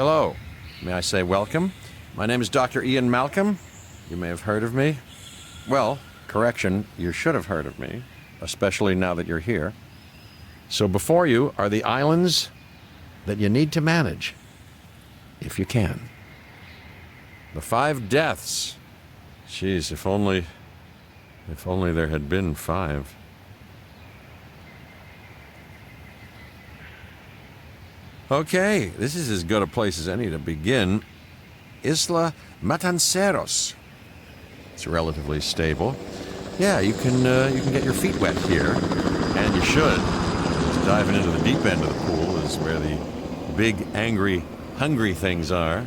Hello. May I say welcome? My name is Dr. Ian Malcolm. You may have heard of me. Well, correction, you should have heard of me, especially now that you're here. So before you are the islands that you need to manage, if you can. The 5 deaths. Jeez, if only there had been 5. Okay, this is as good a place as any to begin. Isla Matanceros. It's relatively stable. Yeah, you can get your feet wet here, and you should. Just diving into the deep end of the pool is where the big, angry, hungry things are.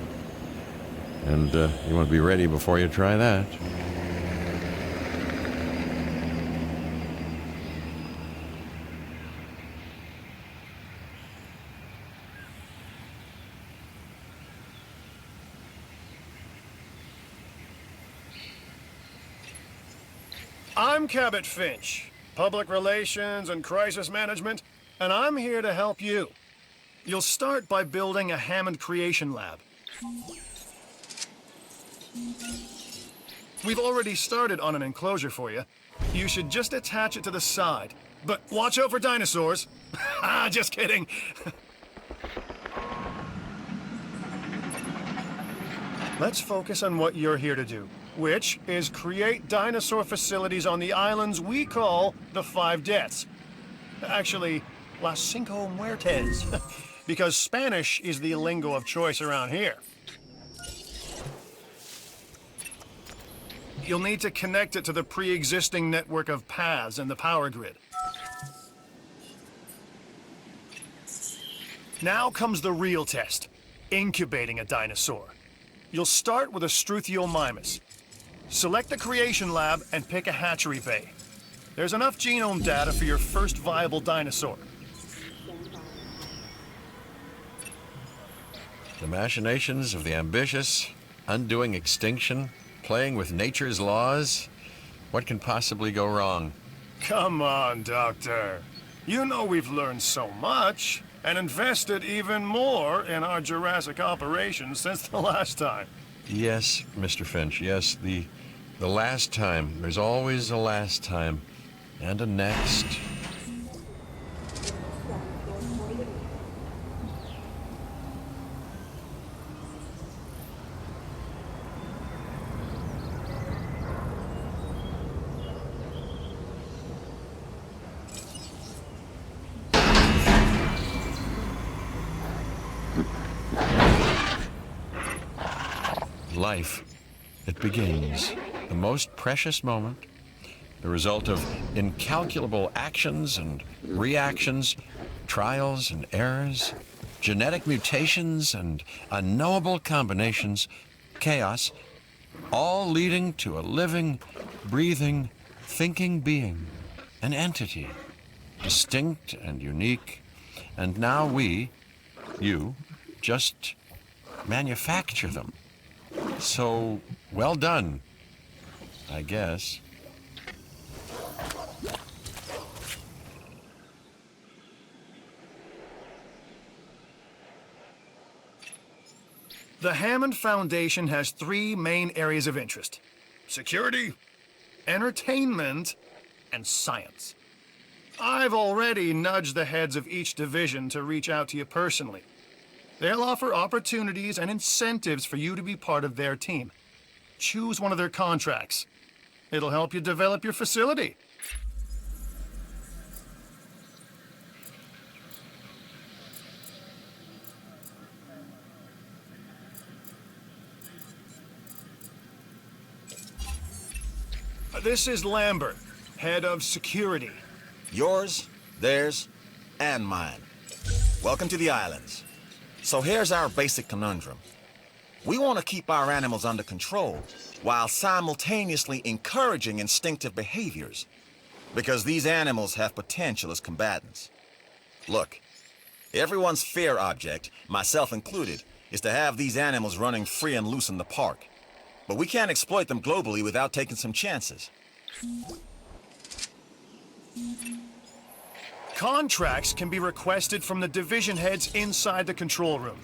And you want to be ready before you try that. I'm Cabot Finch, Public Relations and Crisis Management, and I'm here to help you. You'll start by building a Hammond Creation Lab. We've already started on an enclosure for you. You should just attach it to the side. But watch out for dinosaurs. Just kidding. Let's focus on what you're here to do, which is create dinosaur facilities on the islands we call the 5 Deaths. Actually, Las Cinco Muertes, because Spanish is the lingo of choice around here. You'll need to connect it to the pre-existing network of paths in the power grid. Now comes the real test, incubating a dinosaur. You'll start with a Struthiomimus. Select the creation lab and pick a hatchery bay. There's enough genome data for your first viable dinosaur. The machinations of the ambitious, undoing extinction, playing with nature's laws. What can possibly go wrong? Come on, Doctor. You know we've learned so much and invested even more in our Jurassic operations since the last time. Yes, Mr. Finch, yes, the last time. There's always a last time. And a next. Life, it begins. The most precious moment, the result of incalculable actions and reactions, trials and errors, genetic mutations and unknowable combinations, chaos, all leading to a living, breathing, thinking being, an entity, distinct and unique, and now we, you, just manufacture them. So, well done, I guess. The Hammond Foundation has 3 main areas of interest: security, entertainment, and science. I've already nudged the heads of each division to reach out to you personally. They'll offer opportunities and incentives for you to be part of their team. Choose one of their contracts. It'll help you develop your facility. This is Lambert, head of security. Yours, theirs, and mine. Welcome to the islands. So here's our basic conundrum. We want to keep our animals under control while simultaneously encouraging instinctive behaviors, because these animals have potential as combatants. Look, everyone's fear object, myself included, is to have these animals running free and loose in the park. But we can't exploit them globally without taking some chances. Contracts can be requested from the division heads inside the control room.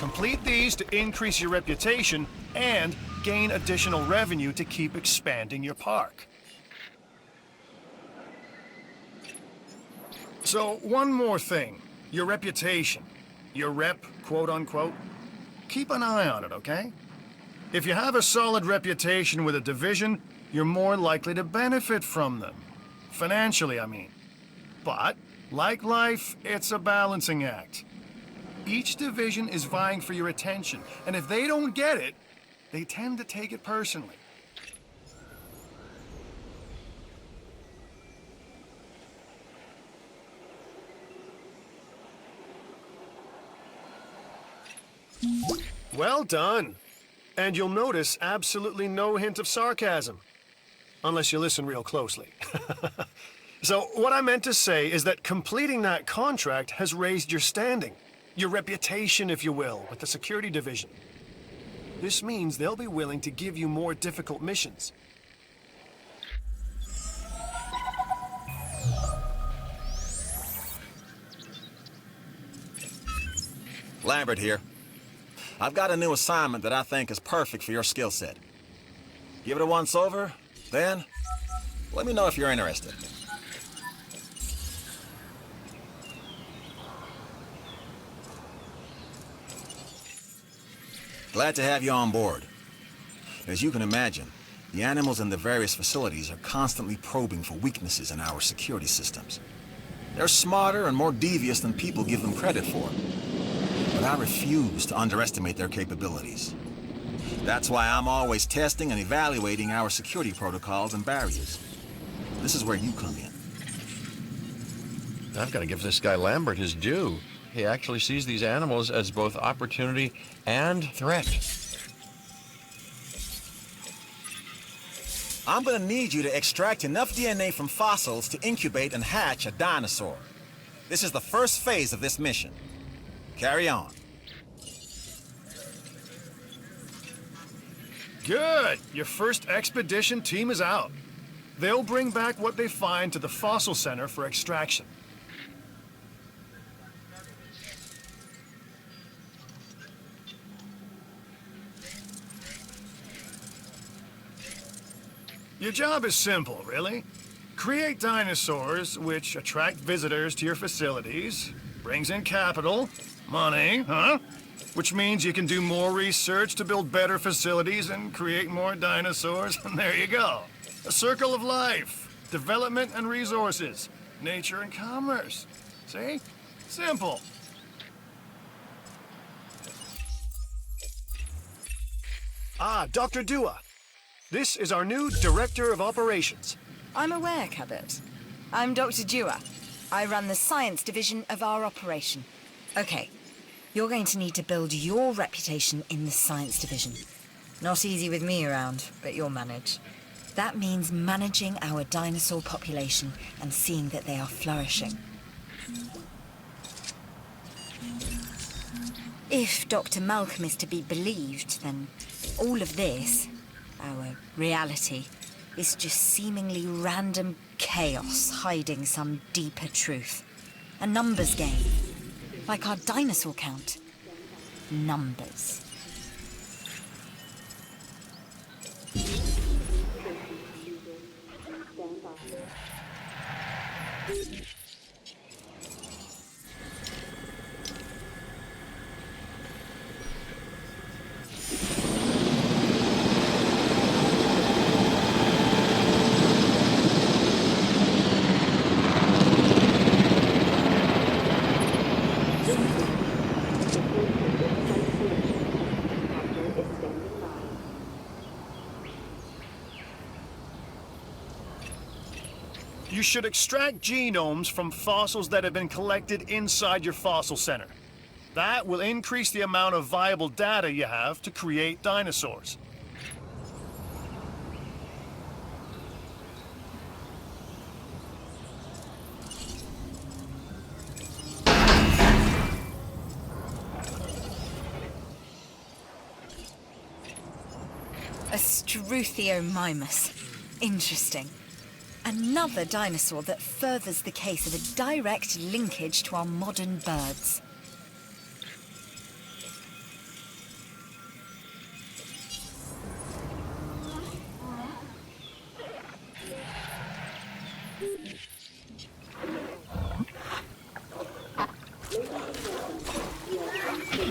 Complete these to increase your reputation and gain additional revenue to keep expanding your park. So, one more thing. Your reputation. Your rep, quote unquote. Keep an eye on it, okay? If you have a solid reputation with a division, you're more likely to benefit from them. Financially, I mean. But, like life, it's a balancing act. Each division is vying for your attention, and if they don't get it, they tend to take it personally. Well done. And you'll notice absolutely no hint of sarcasm. Unless you listen real closely. So, what I meant to say is that completing that contract has raised your standing. Your reputation, if you will, with the security division. This means they'll be willing to give you more difficult missions. Lambert here. I've got a new assignment that I think is perfect for your skill set. Give it a once over, then let me know if you're interested. Glad to have you on board. As you can imagine, the animals in the various facilities are constantly probing for weaknesses in our security systems. They're smarter and more devious than people give them credit for. But I refuse to underestimate their capabilities. That's why I'm always testing and evaluating our security protocols and barriers. This is where you come in. I've got to give this guy Lambert his due. He actually sees these animals as both opportunity and threat. I'm gonna need you to extract enough DNA from fossils to incubate and hatch a dinosaur. This is the first phase of this mission. Carry on. Good! Your first expedition team is out. They'll bring back what they find to the fossil center for extraction. Your job is simple, really. Create dinosaurs which attract visitors to your facilities, brings in capital, money, huh? Which means you can do more research to build better facilities and create more dinosaurs, and there you go. A circle of life, development and resources, nature and commerce. See? Simple. Ah, Dr. Dua. This is our new Director of Operations. I'm aware, Cabot. I'm Dr. Dua. I run the science division of our operation. Okay, you're going to need to build your reputation in the science division. Not easy with me around, but you'll manage. That means managing our dinosaur population and seeing that they are flourishing. If Dr. Malcolm is to be believed, then all of this, our reality, is just seemingly random chaos hiding some deeper truth. A numbers game. Like our dinosaur count. Numbers. You should extract genomes from fossils that have been collected inside your fossil center. That will increase the amount of viable data you have to create dinosaurs. A Struthiomimus. Interesting. Another dinosaur that furthers the case of a direct linkage to our modern birds.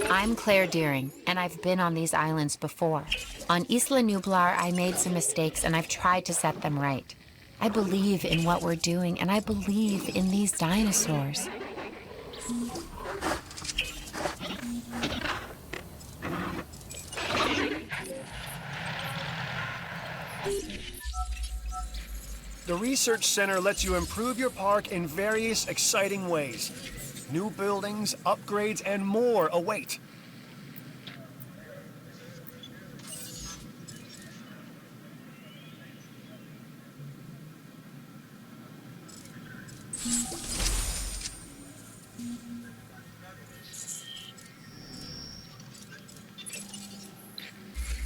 I'm Claire Deering, and I've been on these islands before. On Isla Nublar, I made some mistakes, and I've tried to set them right. I believe in what we're doing, and I believe in these dinosaurs. The Research Center lets you improve your park in various exciting ways. New buildings, upgrades, and more await.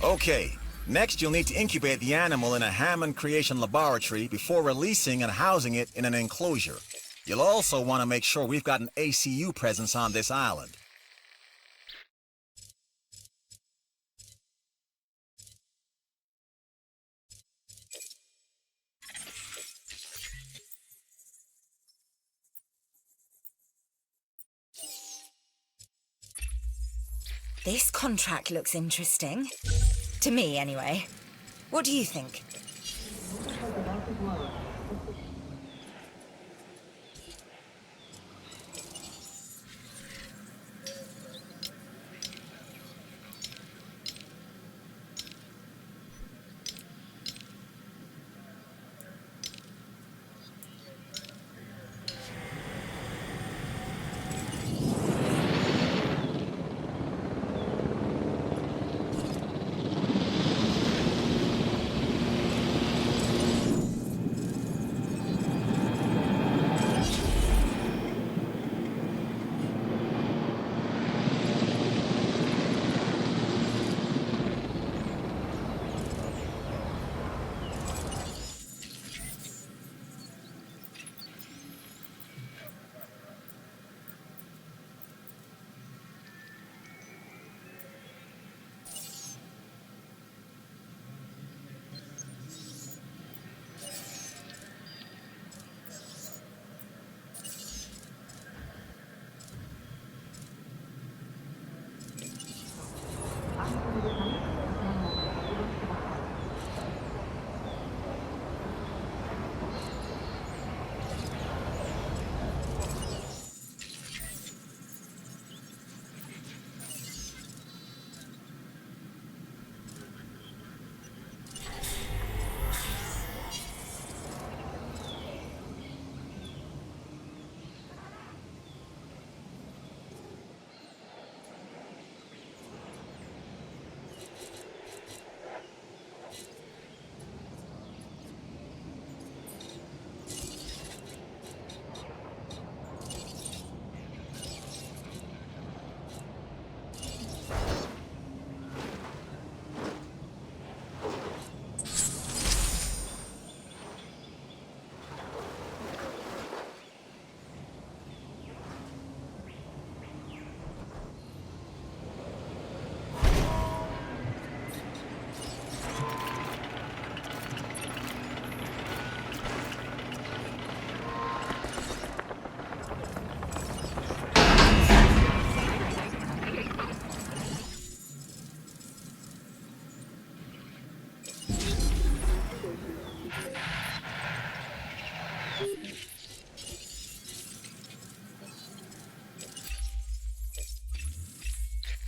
Okay, next you'll need to incubate the animal in a Hammond Creation Laboratory before releasing and housing it in an enclosure. You'll also want to make sure we've got an ACU presence on this island. This contract looks interesting. To me, anyway. What do you think?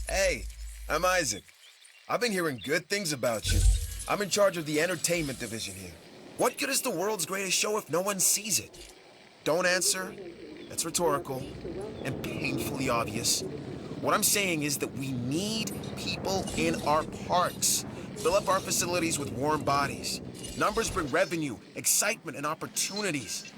Hey, I'm Isaac. I've been hearing good things about you. I'm in charge of the entertainment division here. What good is the world's greatest show if no one sees it? Don't answer. That's rhetorical and painfully obvious. What I'm saying is that we need people in our parks. Fill up our facilities with warm bodies. Numbers bring revenue, excitement, and opportunities.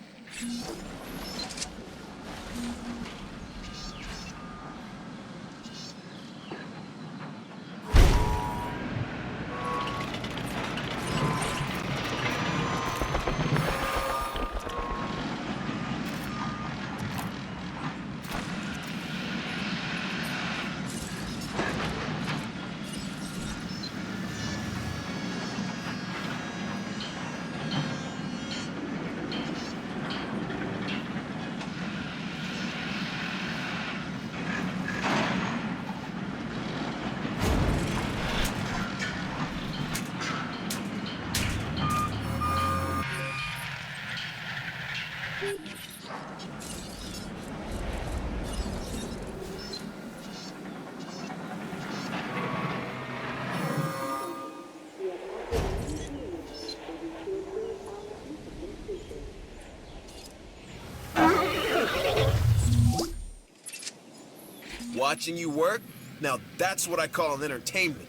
Watching you work? Now that's what I call an entertainment.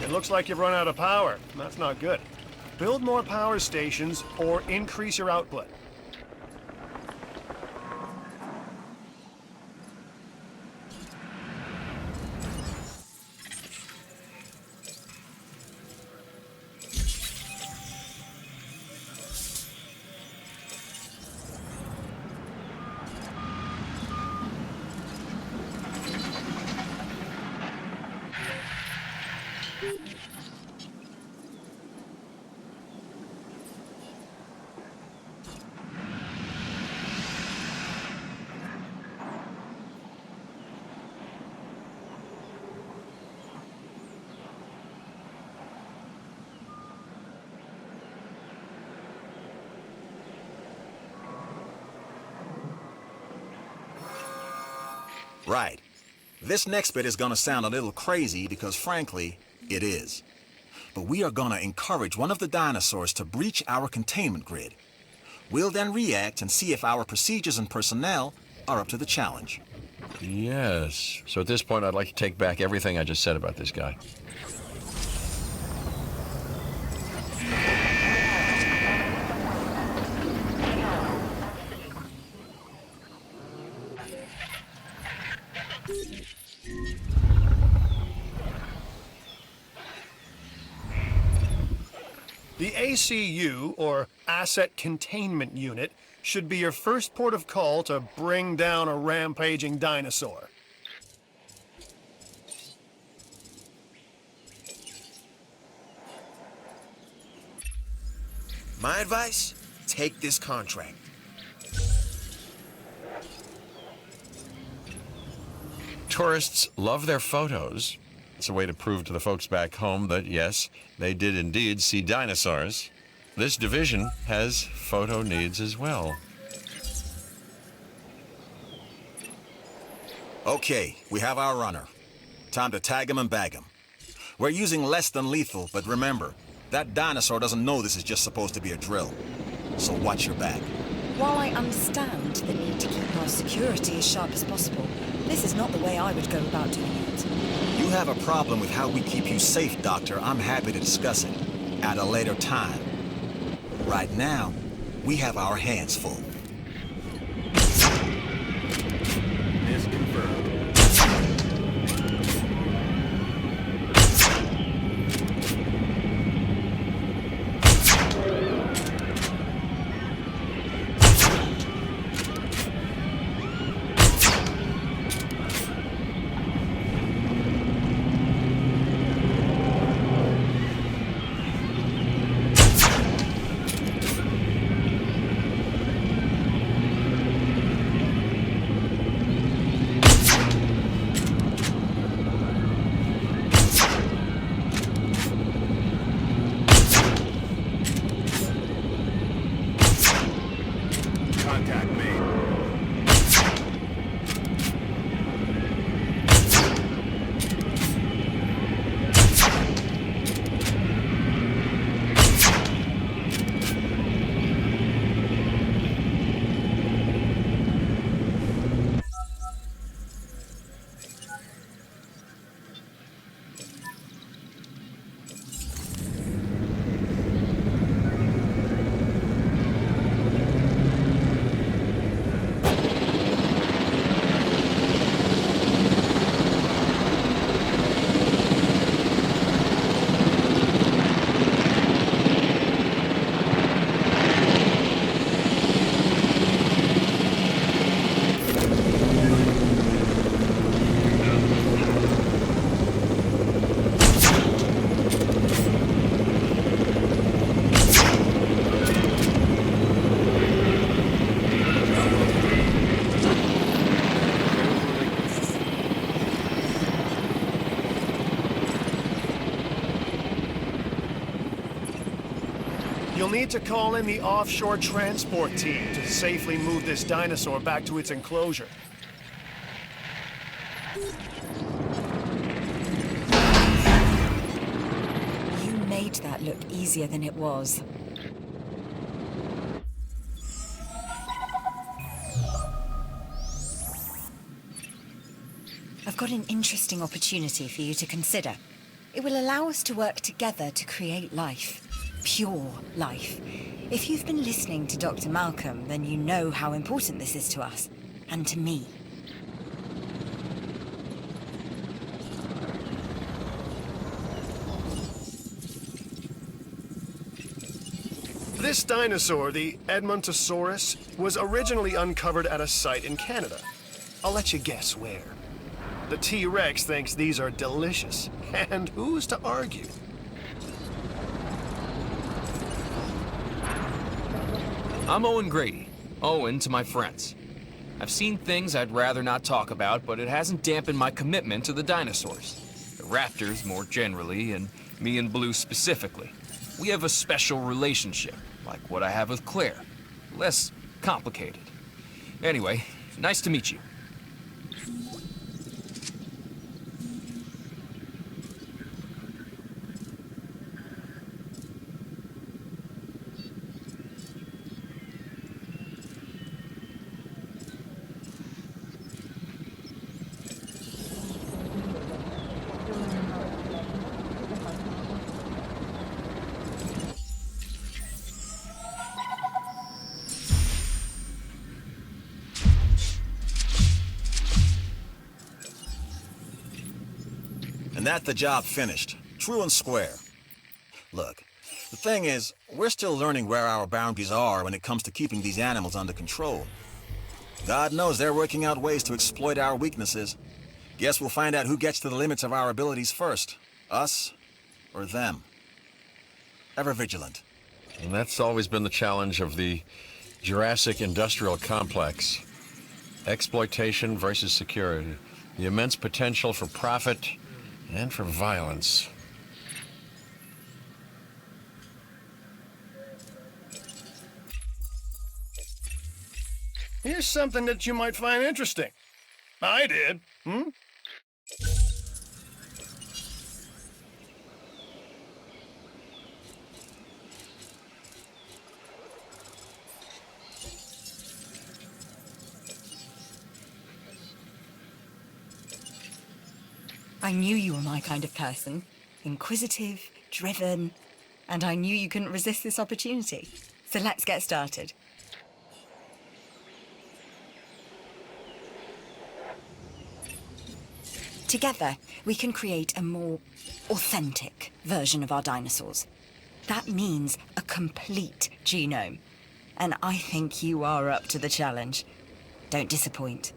It looks like you've run out of power. That's not good. Build more power stations or increase your output. Right. This next bit is gonna sound a little crazy because, frankly, it is. But we are gonna encourage one of the dinosaurs to breach our containment grid. We'll then react and see if our procedures and personnel are up to the challenge. Yes. So at this point, I'd like to take back everything I just said about this guy. The ACU, or Asset Containment Unit, should be your first port of call to bring down a rampaging dinosaur. My advice? Take this contract. Tourists love their photos. It's a way to prove to the folks back home that, yes, they did indeed see dinosaurs. This division has photo needs as well. Okay, we have our runner. Time to tag him and bag him. We're using less than lethal, but remember, that dinosaur doesn't know this is just supposed to be a drill. So watch your back. While I understand the need to keep our security as sharp as possible, this is not the way I would go about doing it. You have a problem with how we keep you safe, Doctor. I'm happy to discuss it at a later time. Right now, we have our hands full. need to call in the offshore transport team to safely move this dinosaur back to its enclosure. You made that look easier than it was. I've got an interesting opportunity for you to consider. It will allow us to work together to create life. Pure life. If you've been listening to Dr. Malcolm, then you know how important this is to us. And to me. This dinosaur, the Edmontosaurus, was originally uncovered at a site in Canada. I'll let you guess where. The T-Rex thinks these are delicious, and who's to argue? I'm Owen Grady. Owen to my friends. I've seen things I'd rather not talk about, but it hasn't dampened my commitment to the dinosaurs. The raptors more generally, and me and Blue specifically. We have a special relationship, like what I have with Claire. Less complicated. Anyway, nice to meet you. And that's the job finished. True and square. Look, the thing is, we're still learning where our boundaries are when it comes to keeping these animals under control. God knows they're working out ways to exploit our weaknesses. Guess we'll find out who gets to the limits of our abilities first. Us or them. Ever vigilant. And that's always been the challenge of the Jurassic industrial complex. Exploitation versus security. The immense potential for profit and for violence. Here's something that you might find interesting. I did. I knew you were my kind of person. Inquisitive, driven, and I knew you couldn't resist this opportunity. So let's get started. Together, we can create a more authentic version of our dinosaurs. That means a complete genome. And I think you are up to the challenge. Don't disappoint.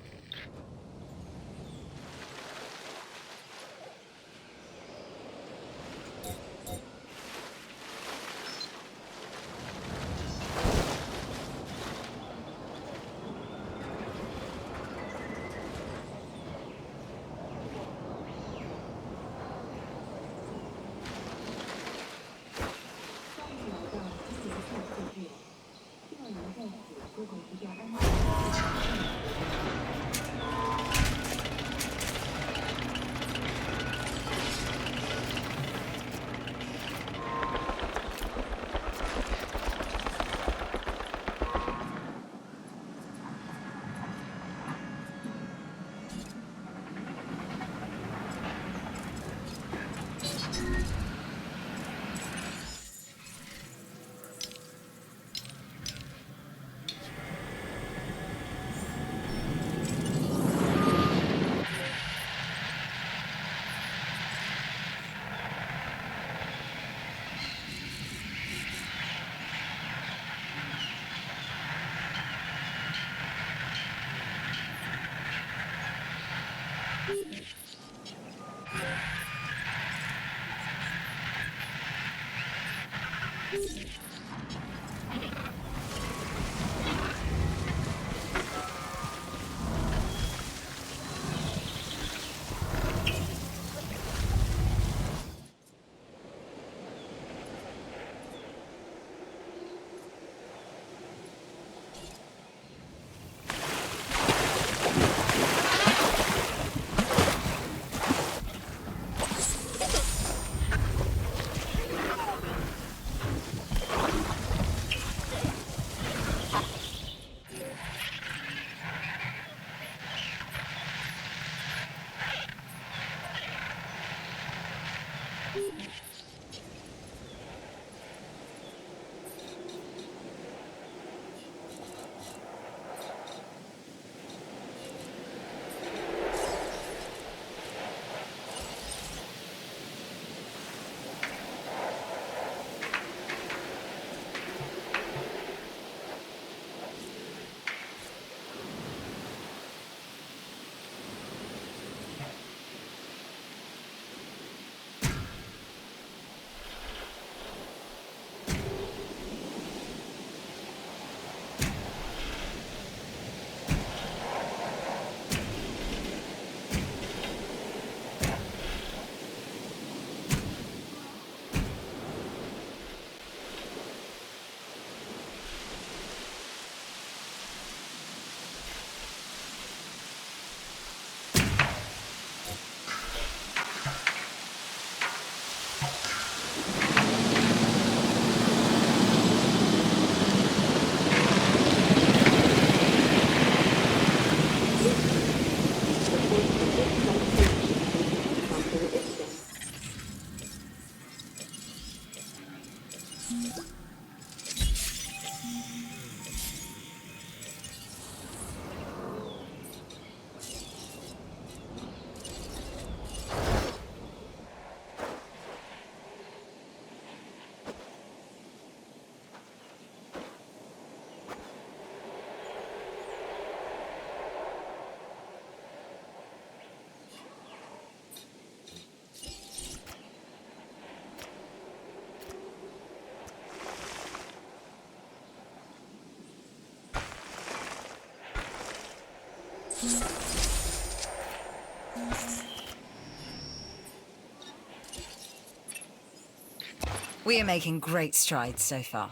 We are making great strides so far.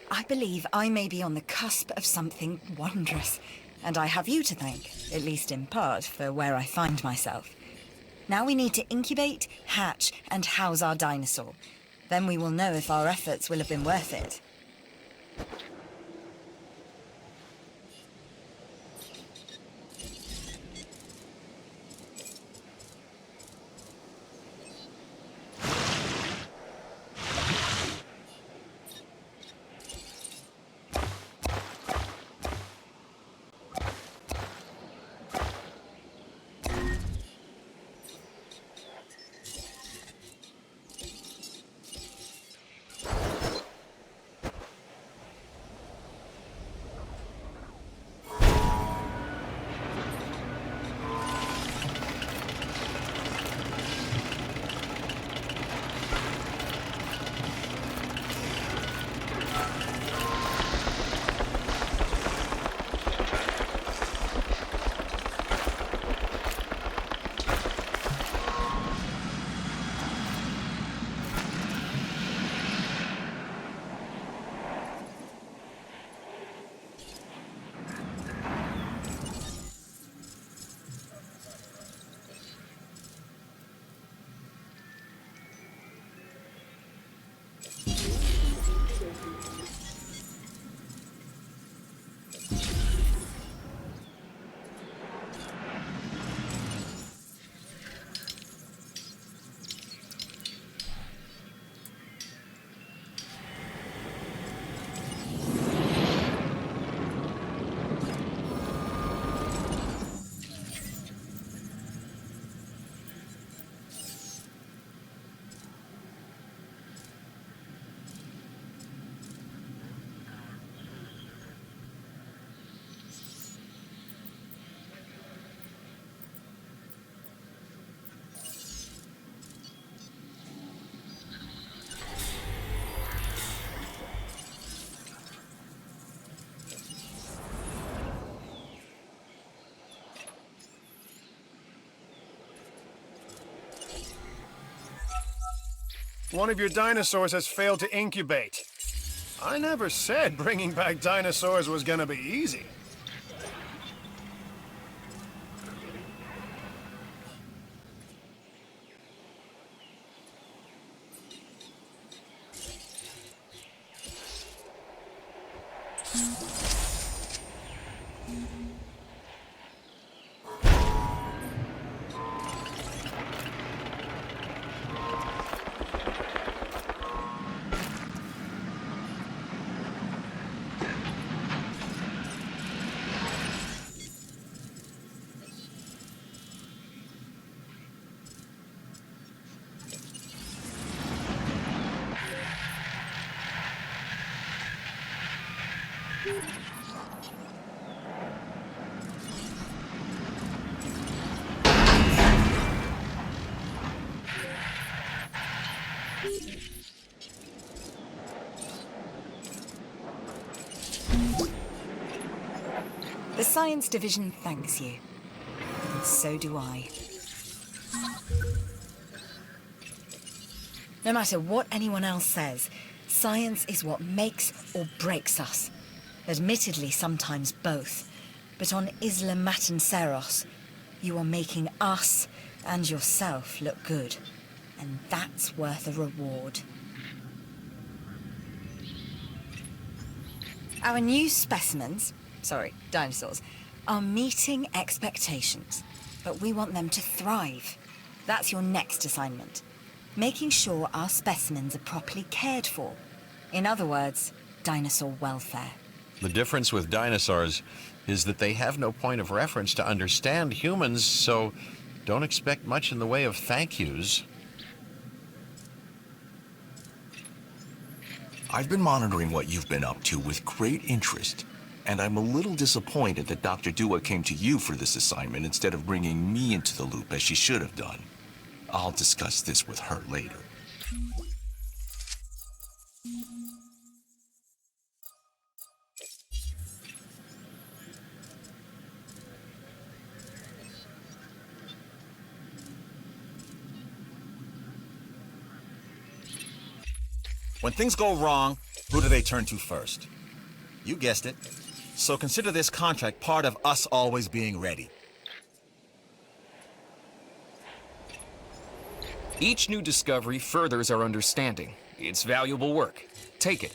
I believe I may be on the cusp of something wondrous, and I have you to thank, at least in part, for where I find myself. Now we need to incubate, hatch, and house our dinosaur. Then we will know if our efforts will have been worth it. One of your dinosaurs has failed to incubate. I never said bringing back dinosaurs was gonna be easy. The Science Division thanks you. And so do I. No matter what anyone else says, science is what makes or breaks us. Admittedly, sometimes both. But on Isla Matanceros, you are making us and yourself look good. And that's worth a reward. Our new specimens, dinosaurs, are meeting expectations. But we want them to thrive. That's your next assignment. Making sure our specimens are properly cared for. In other words, dinosaur welfare. The difference with dinosaurs is that they have no point of reference to understand humans, so don't expect much in the way of thank yous. I've been monitoring what you've been up to with great interest, and I'm a little disappointed that Dr. Dua came to you for this assignment instead of bringing me into the loop as she should have done. I'll discuss this with her later. When things go wrong, who do they turn to first? You guessed it. So consider this contract part of us always being ready. Each new discovery furthers our understanding. It's valuable work. Take it.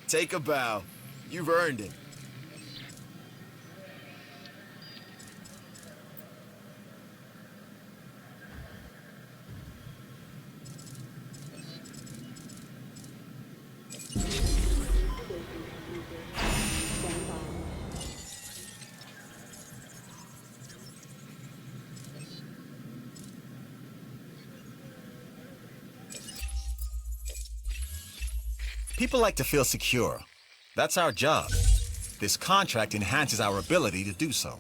Take a bow. You've earned it. People like to feel secure. That's our job. This contract enhances our ability to do so.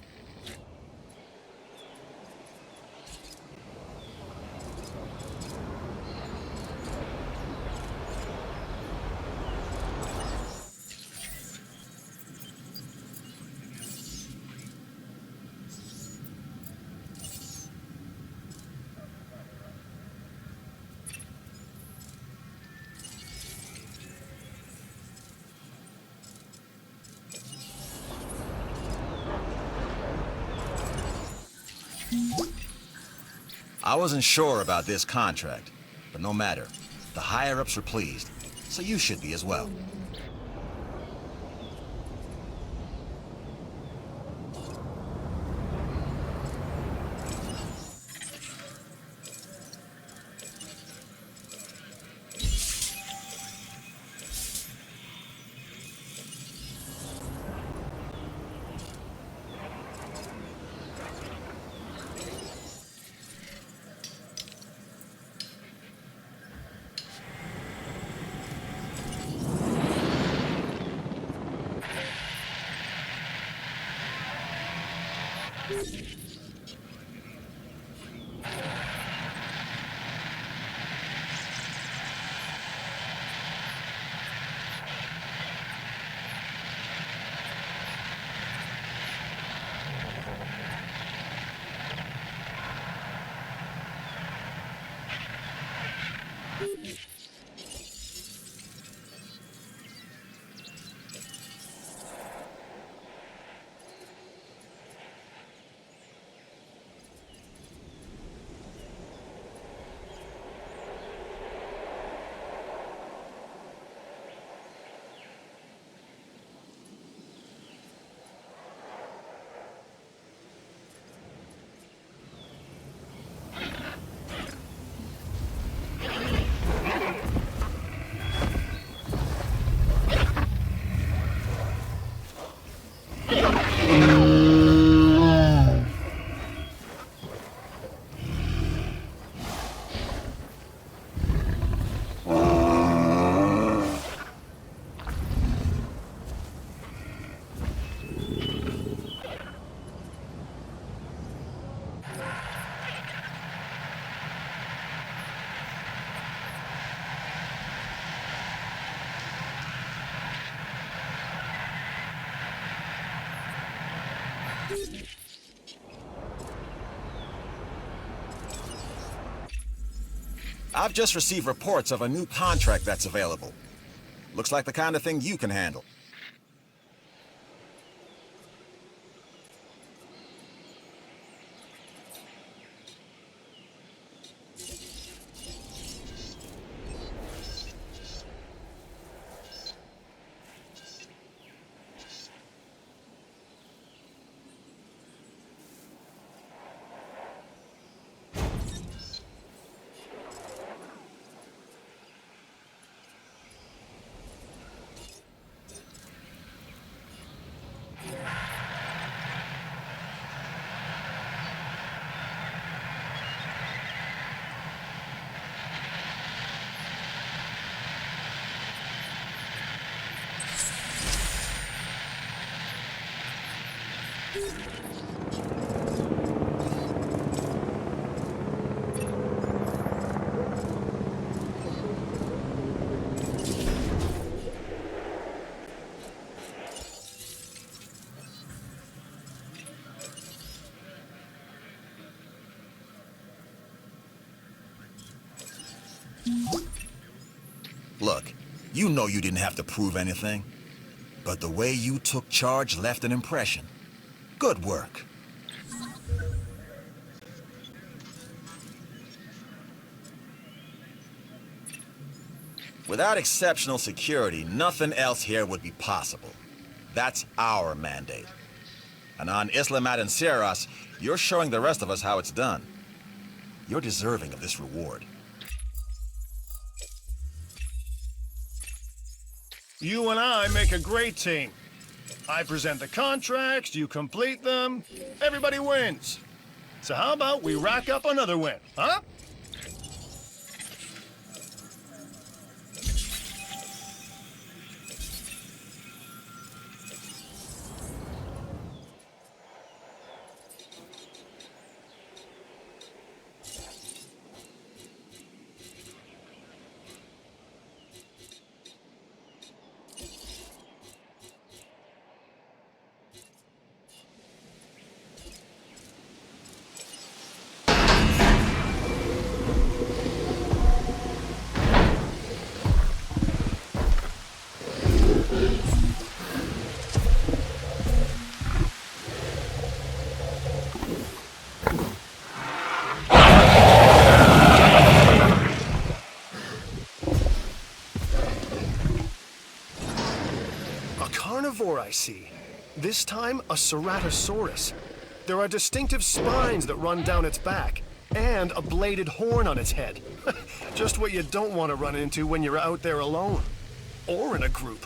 I wasn't sure about this contract, but no matter. The higher-ups were pleased, so you should be as well. I've just received reports of a new contract that's available. Looks like the kind of thing you can handle. Look, you know you didn't have to prove anything. But the way you took charge left an impression. Good work. Without exceptional security, nothing else here would be possible. That's our mandate. And on Isla Madanceras, you're showing the rest of us how it's done. You're deserving of this reward. You and I make a great team. I present the contracts, you complete them, everybody wins. So how about we rack up another win, huh? Carnivore, I see. This time, a Ceratosaurus. There are distinctive spines that run down its back, and a bladed horn on its head. Just what you don't want to run into when you're out there alone. Or in a group.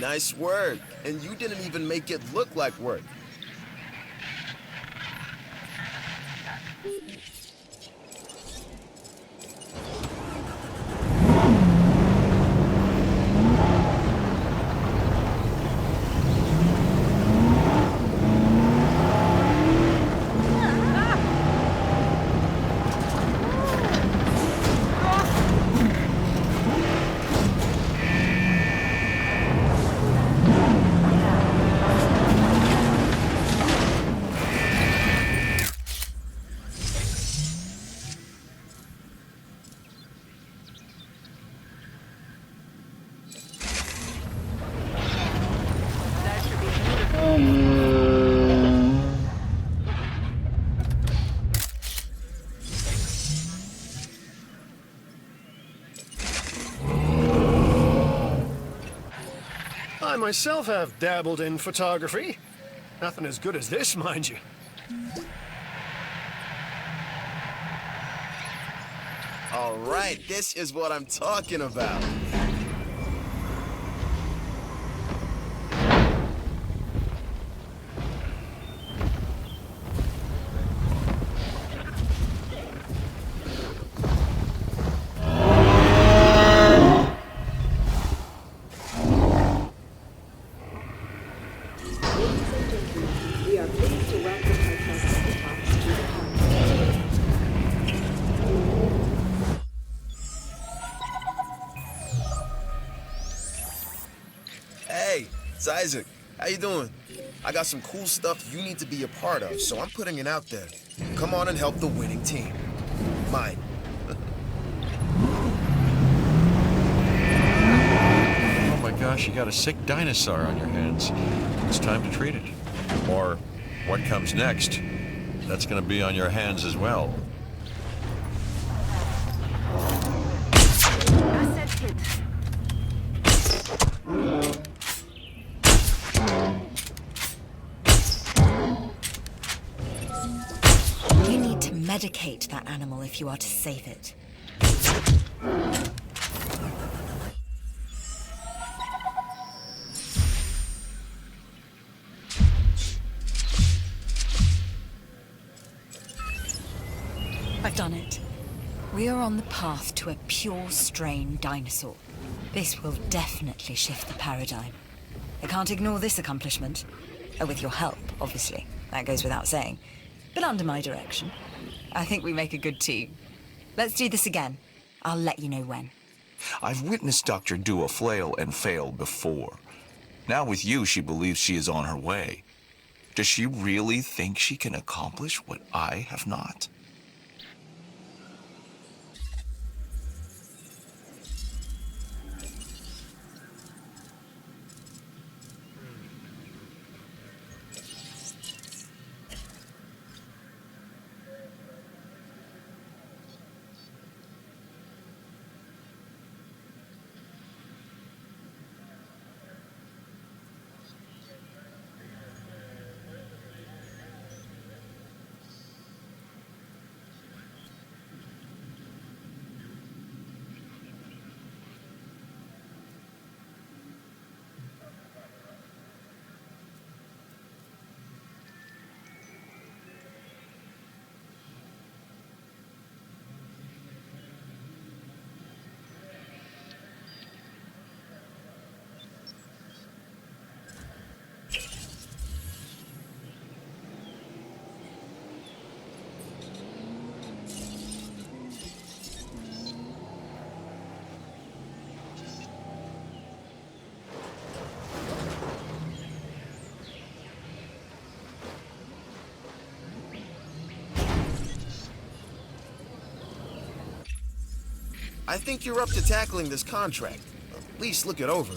Nice work. And you didn't even make it look like work. I myself have dabbled in photography. Nothing as good as this, mind you. All right, this is what I'm talking about. We are pleased to welcome our Triceratops to the park. Hey, it's Isaac. How you doing? I got some cool stuff you need to be a part of, so I'm putting it out there. Come on and help the winning team. Mine. Oh my gosh, you got a sick dinosaur on your hands. It's time to treat it. Or what comes next, that's gonna be on your hands as well. You need to medicate that animal if you are to save it. I've done it. We are on the path to a pure strain dinosaur. This will definitely shift the paradigm. I can't ignore this accomplishment. With your help, obviously. That goes without saying. But under my direction. I think we make a good team. Let's do this again. I'll let you know when. I've witnessed Dr. Dua flail and fail before. Now with you, she believes she is on her way. Does she really think she can accomplish what I have not? I think you're up to tackling this contract. At least look it over.